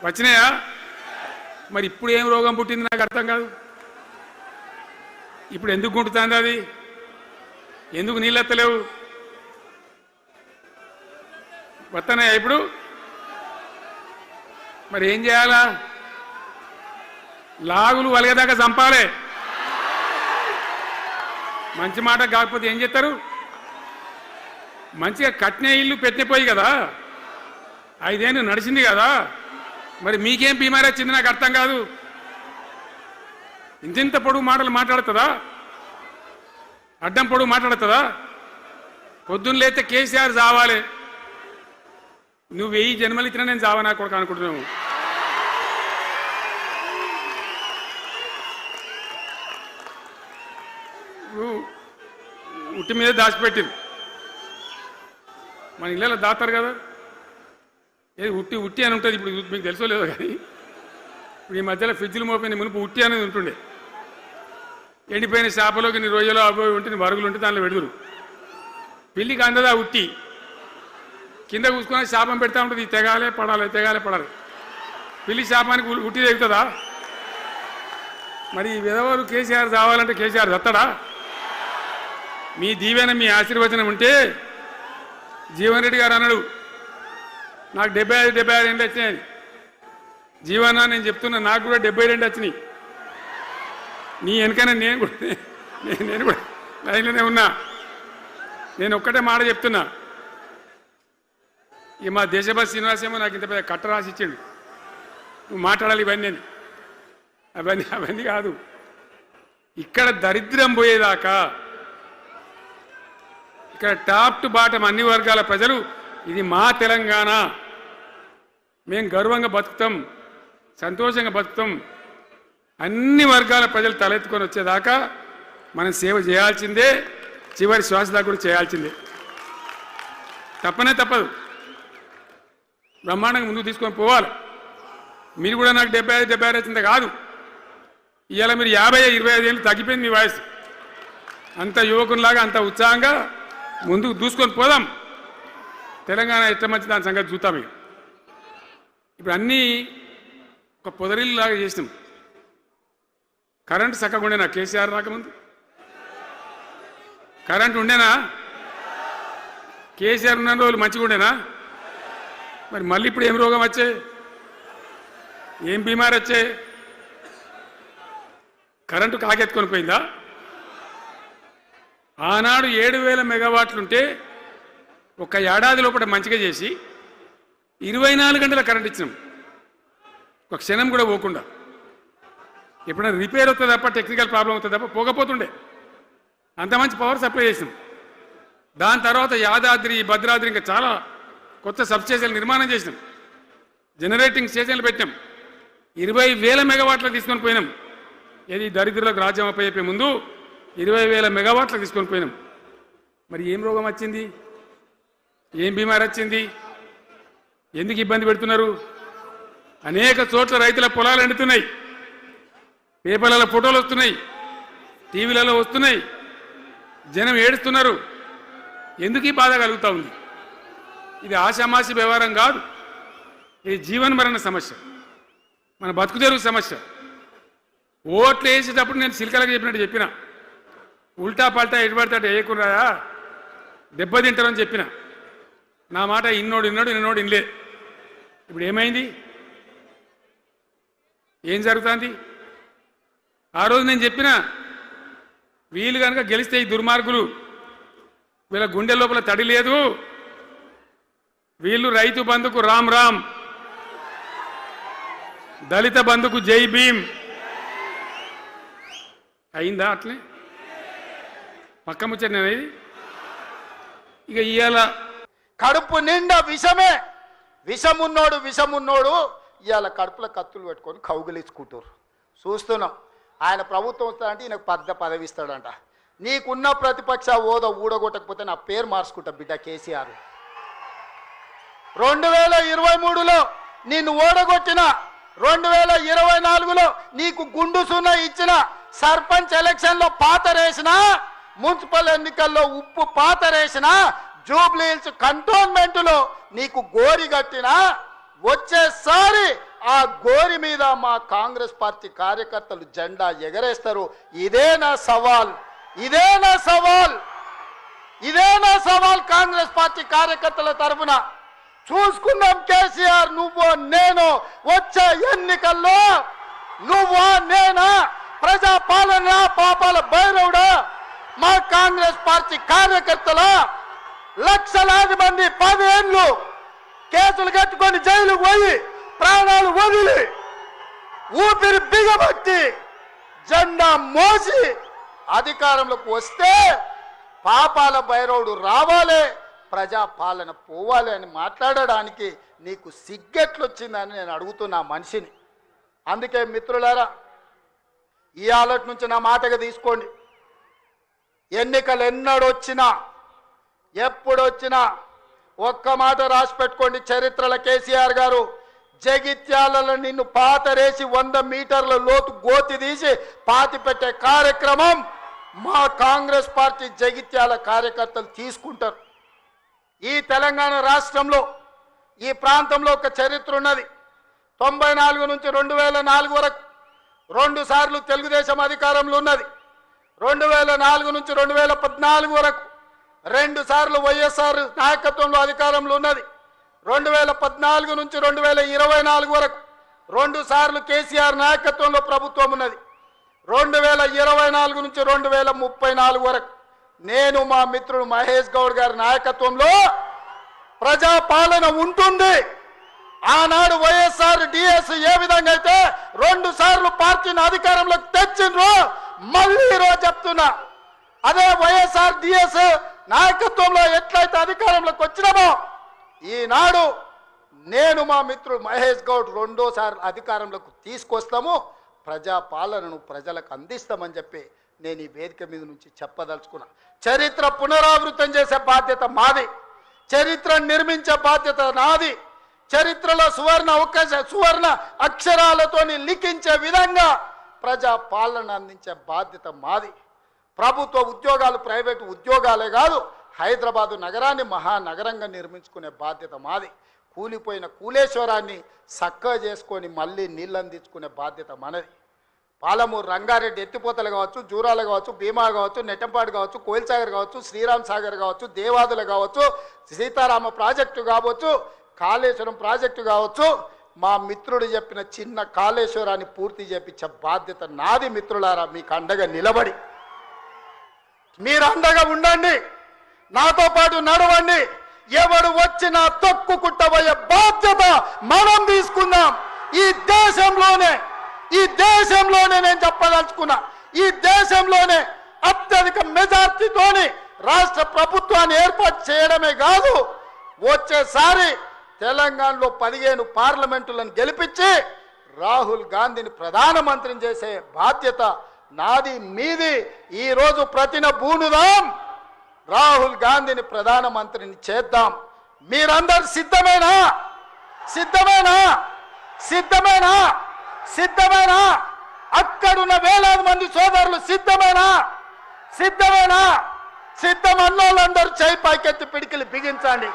వచ్చినాయా? మరి ఇప్పుడు ఏం రోగం పుట్టింది నాకు అర్థం కాదు. ఇప్పుడు ఎందుకు గుంటుతుంది అది? ఎందుకు నీళ్ళెత్తలేవు? వస్తున్నాయా ఇప్పుడు? మరి ఏం చేయాలా? లాగులు వలిగేదాకా చంపాలే. మంచి మాట కాకపోతే ఏం చేస్తారు? మంచిగా కట్నే ఇల్లు పెట్టిపోయి కదా, 5 ఏళ్ళు నడిచింది కదా, మరి మీకేం బీమారీ వచ్చింది నాకు అర్థం కాదు. ఇంత పొడుగు మాటలు మాట్లాడుతుందా? అడ్డం పొడుగు మాట్లాడుతుందా? పొద్దున్న లేతే కేసీఆర్ చావాలి, నువ్వు 1000 జన్మలు ఇచ్చినా నేను చావా నాకు కూడా అనుకుంటున్నావు. ఉట్టి మీద దాచిపెట్టింది. మన ఇళ్ళలో దాతారు కదా, ఏది ఉట్టి ఉట్టి అని ఉంటుంది. ఇప్పుడు మీకు తెలుసో లేదో కానీ ఇప్పుడు ఈ మధ్యలో ఫ్రిడ్జ్లు మోపోయిన మునుపు ఉట్టి అనేది ఉంటుండే. ఎండిపోయిన చేపలోకి నీ రొయ్యలో అవి ఉంటే వరుగులు ఉంటే దానిలో పెడుదురు. పిల్లికి అందదా ఉట్టి, కింద కూసుకొని శాపం పెడతా ఉంటుంది. తెగాలే పడాలి, తెగాలే పడాలి. పిల్లి శాపానికి ఉట్టి తెగుతుందా? మరి విధవలు కేసీఆర్ చావాలంటే కేసీఆర్ చస్తాడా? మీ దీవెన మీ ఆశీర్వచనం ఉంటే జీవన్ రెడ్డి గారు అన్నాడు నాకు 75 ఏళ్ళు వచ్చినాయి. జీవన నేను చెప్తున్నా, నాకు కూడా 72 వచ్చినాయి. నీ వెనకనే నేను కూడా లైన్లోనే ఉన్నా. నేను ఒక్కటే మాట చెప్తున్నా, ఇక మా దేశభక్తి శ్రీనివాస్ ఏమో నాకు ఇంత పెద్ద కట్ట రాసి ఇచ్చిండు, నువ్వు మాట్లాడాలి ఇవన్నీ. అవన్నీ కాదు. ఇక్కడ దరిద్రం పోయేదాకా, ఇక్కడ టాప్ టు బాటం అన్ని వర్గాల ప్రజలు ఇది మా తెలంగాణ, మేము గర్వంగా బతుకుతాం, సంతోషంగా బతుకుతాం, అన్ని వర్గాల ప్రజలు తలెత్తుకొని వచ్చేదాకా మనం సేవ చేయాల్సిందే, చివరి శ్వాస దాకా కూడా చేయాల్సిందే. తప్పనే తప్పదు. బ్రహ్మాండంగా ముందుకు తీసుకొని పోవాలి. మీరు కూడా నాకు 75 వచ్చింది కాదు. ఇవాళ మీరు 50-25 ఏళ్ళు తగ్గిపోయింది మీ వయసు. అంత యువకునిలాగా అంత ఉత్సాహంగా ముందుకు దూసుకొని పోదాం. తెలంగాణ ఎట్ట మంచి దాని సంగతి చూద్దాం. ఇప్పుడు అన్నీ ఒక పొదరిల్లాగా చేసినాం. కరెంటు చక్కగా ఉండేనా? కేసీఆర్ రాకముందు కరెంటు ఉండేనా? కేసీఆర్ ఉన్న రోజులు మంచిగా ఉండేనా? మరి మళ్ళీ ఇప్పుడు ఏం రోగం వచ్చే, ఏం బీమారి వచ్చే? కరెంటు కాకెత్తుకొని పోయిందా? ఆనాడు 7000 మెగావాట్లుంటే ఒక ఏడాది లోపల మంచిగా చేసి 24 గంటల కరెంట్ ఇచ్చినాం, ఒక క్షణం కూడా పోకుండా. ఎప్పుడైనా రిపేర్ అవుతుంది తప్ప, టెక్నికల్ ప్రాబ్లం అవుతుంది తప్ప పోకపోతుండే. అంత మంచి పవర్ సప్లై చేసినాం. దాని తర్వాత యాదాద్రి, భద్రాద్రి ఇంకా చాలా కొత్త సబ్స్టేషన్లు నిర్మాణం చేసినాం, జనరేటింగ్ స్టేషన్లు పెట్టాం, 20,000 మెగావాట్లకు తీసుకొని పోయినాం. ఏది దరిద్రులకు రాజ్యం అప్పయ్యే ముందు 20,000 మెగావాట్లకు తీసుకొని పోయినాం. మరి ఏం రోగం వచ్చింది? ఏం బీమారి వచ్చింది? ఎందుకు ఇబ్బంది పెడుతున్నారు? అనేక చోట్ల రైతుల పొలాలు ఎండుతున్నాయి, పేపర్లలో ఫోటోలు వస్తున్నాయి, టీవీలలో వస్తున్నాయి, జనం ఏడుస్తున్నారు. ఎందుకు ఈ బాధ కలుగుతూ ఉంది? ఇది ఆషామాషి వ్యవహారం కాదు, ఇది జీవన మరణ సమస్య, మన బతుకు తెరువు సమస్య. ఓట్లు వేసేటప్పుడు నేను సిల్కలకు చెప్పినట్టు చెప్పిన, ఉల్టా పల్టా ఎటుపడితే వేయకుండా దెబ్బతింటారని చెప్పిన. నా మాట ఇన్నోడు ఇన్నలే. ఇప్పుడు ఏమైంది? ఏం జరుగుతుంది? ఆ రోజు నేను చెప్పిన, వీళ్ళు కనుక గెలిస్తే ఈ దుర్మార్గులు, వీళ్ళ గుండె లోపల తడి లేదు, వీళ్ళు రైతు బంధుకు రామ్ రామ్, దళిత బంధుకు జై భీమ్. అయిందా? అట్లే పక్క ముచ్చట ఇది. ఇక ఇవాళ కడుపు నిండా విషమే, విషమున్నోడు ఇవాళ కడుపులో కత్తులు పెట్టుకొని కౌగిలించుకుంటారు. చూస్తున్నాం. ఆయన ప్రభుత్వం వస్తాడంటే ఈయనకు పెద్ద పదవి ఇస్తాడంట. నీకున్న ప్రతిపక్ష హోదా ఊడగొట్టకపోతే నా పేరు మార్చుకుంటా బిడ్డ కేసీఆర్. 2023లో నిన్ను ఓడగొట్టిన, 2024లో నీకు గుండు సున్నా ఇచ్చిన, సర్పంచ్ ఎలక్షన్లో పాతరేసిన, మున్సిపల్ ఎన్నికల్లో ఉప్పు పాతరేసిన, జూబ్లీ హిల్స్ కంటోన్మెంట్లో నీకు గోరి కట్టిన, వచ్చేసారి ఆ గోరి మీద మా కాంగ్రెస్ పార్టీ కార్యకర్తలు జెండా ఎగరేస్తారు. ఇదే నా సవాల్, ఇదే నా సవాల్, ఇదే నా సవాల్ కాంగ్రెస్ పార్టీ కార్యకర్తల తరఫున. చూసుకుందాం కేసీఆర్, నువ్వు నేను వచ్చే ఎన్నికల్లో నువ్వా నేనా, ప్రజా పాలన పాపాల భైరవుడా, మా కాంగ్రెస్ పార్టీ కార్యకర్తల లక్షలాది మంది 10 ఏళ్ళు కేసులు కట్టుకొని జైలుకు పోయి ప్రాణాలు వదిలి ఊపిరి బిగబట్టి జెండా మోసి అధికారంలోకి వస్తే పాపాల భైరవుడు రావాలి, ప్రజా పాలన పోవాలి అని మాట్లాడడానికి నీకు సిగ్గెట్లొచ్చిందని నేను అడుగుతున్నా మనిషిని. అందుకే మిత్రులారా, ఈ ఆలటి నుంచి నా మాటగా తీసుకోండి. ఎన్నికలు ఎన్నడొచ్చినా ఎప్పుడొచ్చినా ఒక్క మాట రాసి పెట్టుకోండి. చరిత్రల కేసీఆర్ గారు జగిత్యాలలో నిన్ను పాతరేసి 100 మీటర్ల లోతు గోతి తీసి పాతి పెట్టే కార్యక్రమం మా కాంగ్రెస్ పార్టీ జగిత్యాల కార్యకర్తలు తీసుకుంటారు. ఈ తెలంగాణ రాష్ట్రంలో ఈ ప్రాంతంలో ఒక చరిత్ర ఉన్నది. 94 నుంచి 2004 వరకు 2 సార్లు తెలుగుదేశం అధికారంలో ఉన్నది. 2004 నుంచి 2014 వరకు 2 సార్లు వైఎస్ఆర్ నాయకత్వంలో అధికారంలో ఉన్నది. 2014 నుంచి 2024 వరకు 2 సార్లు కేసీఆర్ నాయకత్వంలో ప్రభుత్వం ఉన్నది. 2024 నుంచి 2034 వరకు నేను మా మిత్రుడు మహేష్ గౌడ్ గారి నాయకత్వంలో ప్రజాపాలన ఉంటుంది. ఆనాడు వైఎస్ఆర్ డిఎస్ ఏ విధంగా అయితే 2 సార్లు పార్టీని అధికారంలోకి తెచ్చిండ్రో, మళ్ళీ ఈరోజు చెప్తున్నా, అదే వైఎస్ఆర్ డిఎస్ నాయకత్వంలో ఎట్లయితే అధికారంలోకి వచ్చినామో ఈనాడు నేను మా మిత్రుడు మహేష్ గౌడ్ 2సారి అధికారంలోకి తీసుకొస్తాము, ప్రజాపాలనను ప్రజలకు అందిస్తామని చెప్పి నేను ఈ వేదిక మీద నుంచి చెప్పదలుచుకున్నా. చరిత్ర పునరావృతం చేసే బాధ్యత మాది, చరిత్ర నిర్మించే బాధ్యత నాది, చరిత్రలో సువర్ణ అక్షరాలతోని లిఖించే విధంగా ప్రజాపాలన అందించే బాధ్యత మాది. ప్రభుత్వ ఉద్యోగాలు ప్రైవేటు ఉద్యోగాలే కాదు, హైదరాబాదు నగరాన్ని మహానగరంగా నిర్మించుకునే బాధ్యత మాది. కూలిపోయిన కూలేశ్వరాన్ని చక్కగా చేసుకొని మళ్ళీ నీళ్ళు అందించుకునే బాధ్యత మనది. పాలమూరు రంగారెడ్డి ఎత్తిపోతలు కావచ్చు, జూరాలు కావచ్చు, భీమా కావచ్చు, నెట్టంపాడు కావచ్చు, కోయిల్సాగర్ కావచ్చు, శ్రీరామ్ సాగర్ కావచ్చు, దేవాదులు కావచ్చు, సీతారామ ప్రాజెక్టు కావచ్చు, కాళేశ్వరం ప్రాజెక్టు కావచ్చు, మా మిత్రుడు చెప్పిన చిన్న కాళేశ్వరాన్ని పూర్తి చేపించే బాధ్యత నాది. మిత్రులారా, మీకు అండగా నిలబడి మీరు అండగా ఉండండి, నాతో పాటు నడవండి. ఎవడు వచ్చినా తొక్కుకుంటబోయే బాధ్యత మనం తీసుకుందాం. ఈ దేశంలోనే నేను చెప్పదలుచుకున్నా, ఈ దేశంలోనే అత్యధిక మెజార్టీతోని రాష్ట్ర ప్రభుత్వాన్ని ఏర్పాటు చేయడమే కాదు, వచ్చేసారి తెలంగాణలో 15 పార్లమెంటులను గెలిపించి రాహుల్ గాంధీని ప్రధానమంత్రిని చేసే బాధ్యత నాది, మీది. ఈరోజు ప్రతిన బూనుదాం, రాహుల్ గాంధీని ప్రధానమంత్రిని చేద్దాం. మీరందరూ సిద్ధమేనా? సిద్ధమేనా? సిద్ధమేనా? సిద్ధమేనా? అక్కడున్న వేలాది మంది సోదరులు సిద్ధమేనా? సిద్ధమేనా? సిద్ధమన్నోళ్ళందరూ చేయి పైకెత్తి పిడికిలి బిగించండి.